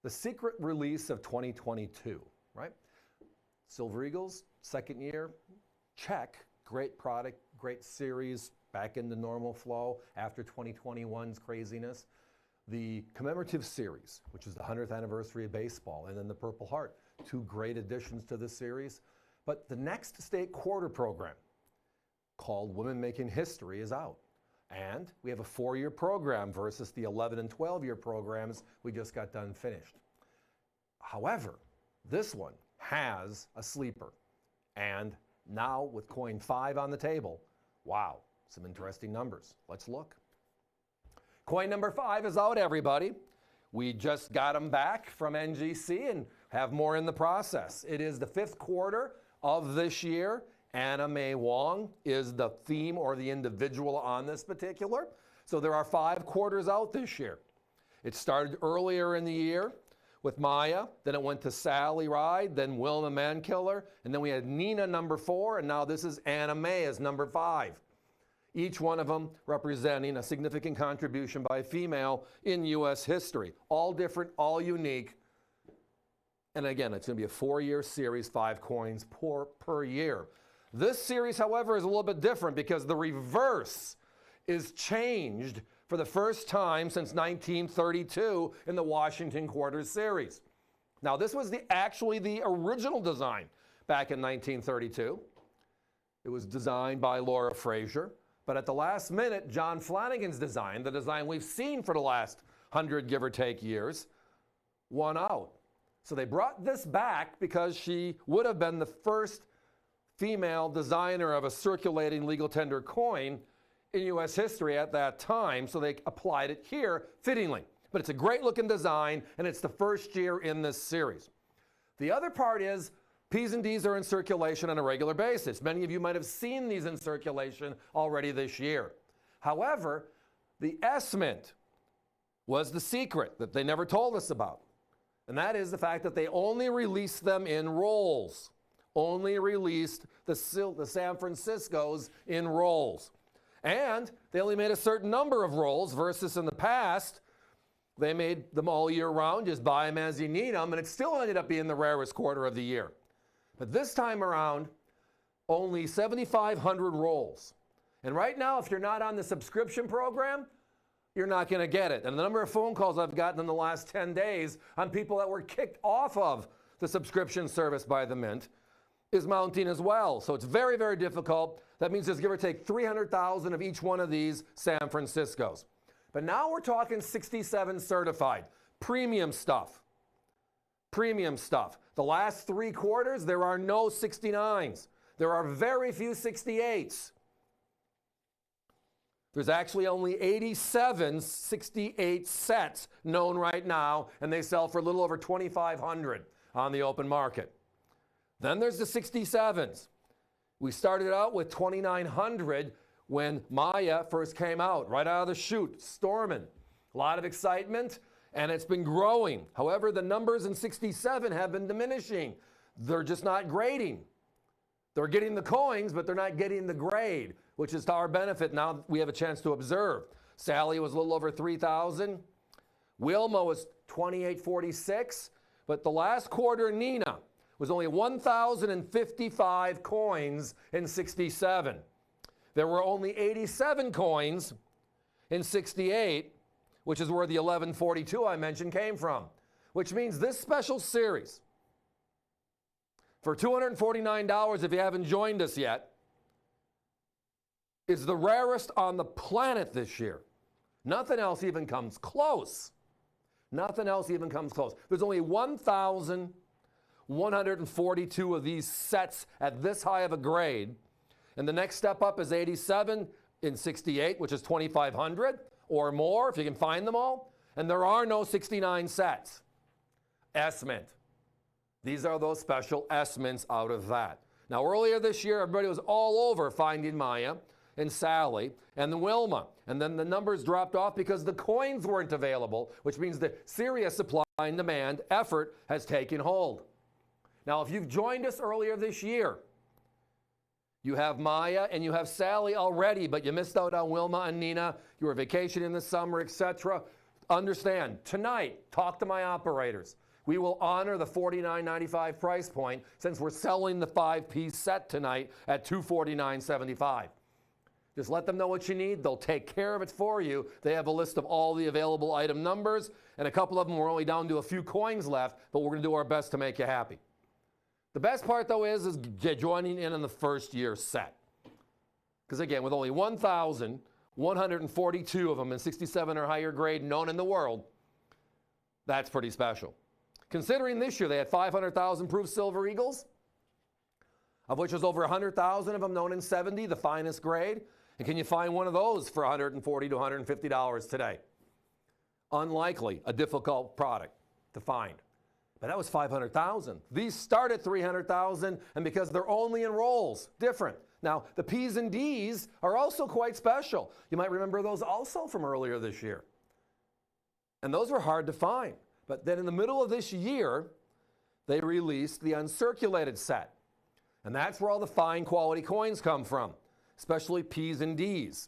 The secret release of 2022, right? Silver Eagles, second year, check. Great product, great series, back into normal flow after 2021's craziness. The commemorative series, which is the 100th anniversary of baseball, and then the Purple Heart, two great additions to this series. But the next state quarter program, called Women Making History, is out. And we have a 4-year program versus the 11 and 12-year programs we just got done finished. However, this one has a sleeper. And now with coin 5 on the table, wow, some interesting numbers. Let's look. Coin number 5 is out, everybody. We just got them back from NGC and have more in the process. It is the 5th quarter of this year. Anna Mae Wong is the theme or the individual on this particular. So there are 5 quarters out this year. It started earlier in the year with Maya, then it went to Sally Ride, then Wilma Mankiller, and then we had Nina number 4, and now this is Anna Mae as number 5. Each one of them representing a significant contribution by a female in U.S. history. All different, all unique. And again, it's going to be a 4-year series, 5 coins per year. This series, however, is a little bit different because the reverse is changed for the first time since 1932 in the Washington Quarters series. Now, this was actually the original design back in 1932. It was designed by Laura Frazier, but at the last minute, John Flanagan's design, the design we've seen for the last 100, give or take, years, won out. So they brought this back because she would have been the first female designer of a circulating legal tender coin in U.S. history at that time, so they applied it here fittingly. But it's a great looking design, and it's the first year in this series. The other part is P's and D's are in circulation on a regular basis. Many of you might have seen these in circulation already this year. However, the S-Mint was the secret that they never told us about. And that is the fact that they only released them in rolls. Only released the San Franciscos in rolls. And they only made a certain number of rolls versus in the past, they made them all year round, just buy them as you need them, and it still ended up being the rarest quarter of the year. But this time around, only 7,500 rolls. And right now, if you're not on the subscription program, you're not going to get it. And the number of phone calls I've gotten in the last 10 days on people that were kicked off of the subscription service by the Mint is mounting as well. So it's very, very difficult. That means there's give or take 300,000 of each one of these San Franciscos. But now we're talking 67 certified. Premium stuff. Premium stuff. The last 3 quarters, there are no 69s. There are very few 68s. There's actually only 87 68 sets known right now, and they sell for a little over $2,500 on the open market. Then there's the 67s. We started out with 2,900 when Maya first came out, right out of the chute, storming. A lot of excitement, and it's been growing. However, the numbers in 67 have been diminishing. They're just not grading. They're getting the coins, but they're not getting the grade, which is to our benefit. Now we have a chance to observe. Sally was a little over 3,000. Wilma was 2,846. But the last quarter, Nina, was only 1,055 coins in 67. There were only 87 coins in 68, which is where the 1142 I mentioned came from, which means this special series, for $249 if you haven't joined us yet, is the rarest on the planet this year. Nothing else even comes close. Nothing else even comes close. There's only 1,142 of these sets at this high of a grade. And the next step up is 87 in 68, which is 2,500 or more if you can find them all. And there are no 69 sets. S-Mint. These are those special S-Mints out of that. Now, earlier this year, everybody was all over finding Maya and Sally and the Wilma. And then the numbers dropped off because the coins weren't available, which means the serious supply and demand effort has taken hold. Now, if you've joined us earlier this year, you have Maya and you have Sally already, but you missed out on Wilma and Nina. You were vacationing in the summer, etc. understand, tonight, talk to my operators. We will honor the $49.95 price point since we're selling the 5-piece set tonight at $249.75. Just let them know what you need. They'll take care of it for you. They have a list of all the available item numbers, and a couple of them we're only down to a few coins left, but we're going to do our best to make you happy. The best part, though, is joining in on the first year set. Because, again, with only 1,142 of them in 67 or higher grade known in the world, that's pretty special. Considering this year they had 500,000 proof Silver Eagles, of which there's over 100,000 of them known in 70, the finest grade. And can you find one of those for $140 to $150 today? Unlikely, a difficult product to find. But that was 500,000. These start at 300,000, and because they're only in rolls, different. Now, the P's and D's are also quite special. You might remember those also from earlier this year. And those were hard to find. But then in the middle of this year, they released the uncirculated set. And that's where all the fine quality coins come from, especially P's and D's.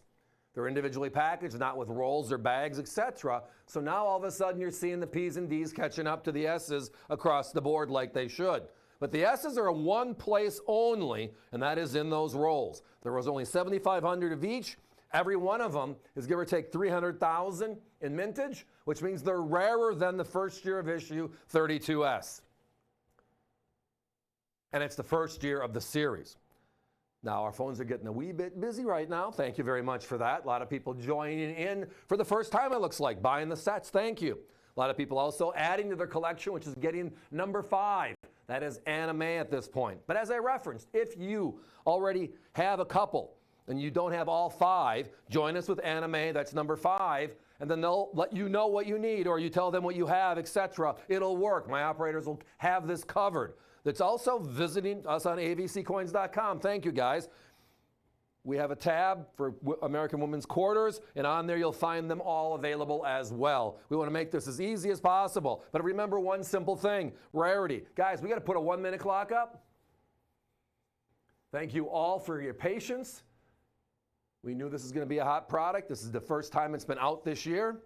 They're individually packaged, not with rolls or bags, etc. So now all of a sudden you're seeing the P's and D's catching up to the S's across the board like they should. But the S's are in one place only, and that is in those rolls. There was only 7,500 of each. Every one of them is give or take 300,000 in mintage, which means they're rarer than the first year of issue 32S. And it's the first year of the series. Now, our phones are getting a wee bit busy right now. Thank you very much for that. A lot of people joining in for the first time, it looks like, buying the sets. Thank you. A lot of people also adding to their collection, which is getting number 5. That is anime at this point. But as I referenced, if you already have a couple and you don't have all 5, join us with anime, that's number 5, and then they'll let you know what you need, or you tell them what you have, etc. It'll work. My operators will have this covered. That's also visiting us on avccoins.com. Thank you, guys. We have a tab for American Women's Quarters, and on there you'll find them all available as well. We want to make this as easy as possible. But remember one simple thing, rarity. Guys, we got to put a 1-minute clock up. Thank you all for your patience. We knew this is going to be a hot product. This is the first time it's been out this year.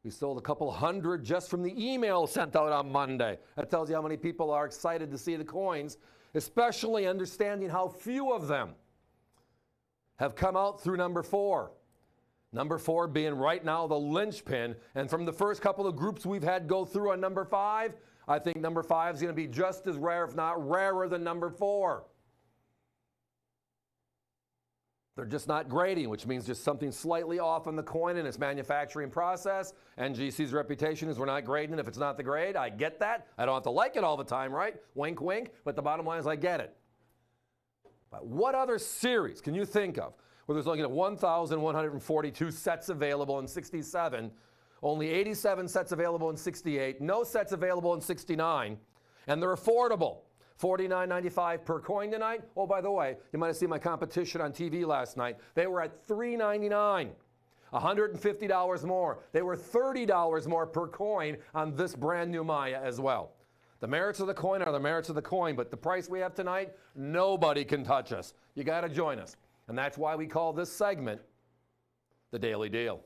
We sold a couple hundred just from the email sent out on Monday. That tells you how many people are excited to see the coins, especially understanding how few of them have come out through number 4. Number 4 being right now the linchpin. And from the first couple of groups we've had go through on number 5, I think number 5 is going to be just as rare, if not rarer, than number 4. They're just not grading, which means just something slightly off on the coin in its manufacturing process. NGC's reputation is we're not grading if it's not the grade. I get that. I don't have to like it all the time, right? Wink, wink. But the bottom line is I get it. But what other series can you think of where there's only 1,142 sets available in 67, only 87 sets available in 68, no sets available in 69, and they're affordable? $49.95 per coin tonight. Oh, by the way, you might have seen my competition on TV last night. They were at $3.99, $150 more. They were $30 more per coin on this brand new Maya as well. The merits of the coin are the merits of the coin, but the price we have tonight, nobody can touch us. You got to join us. And that's why we call this segment the Daily Deal.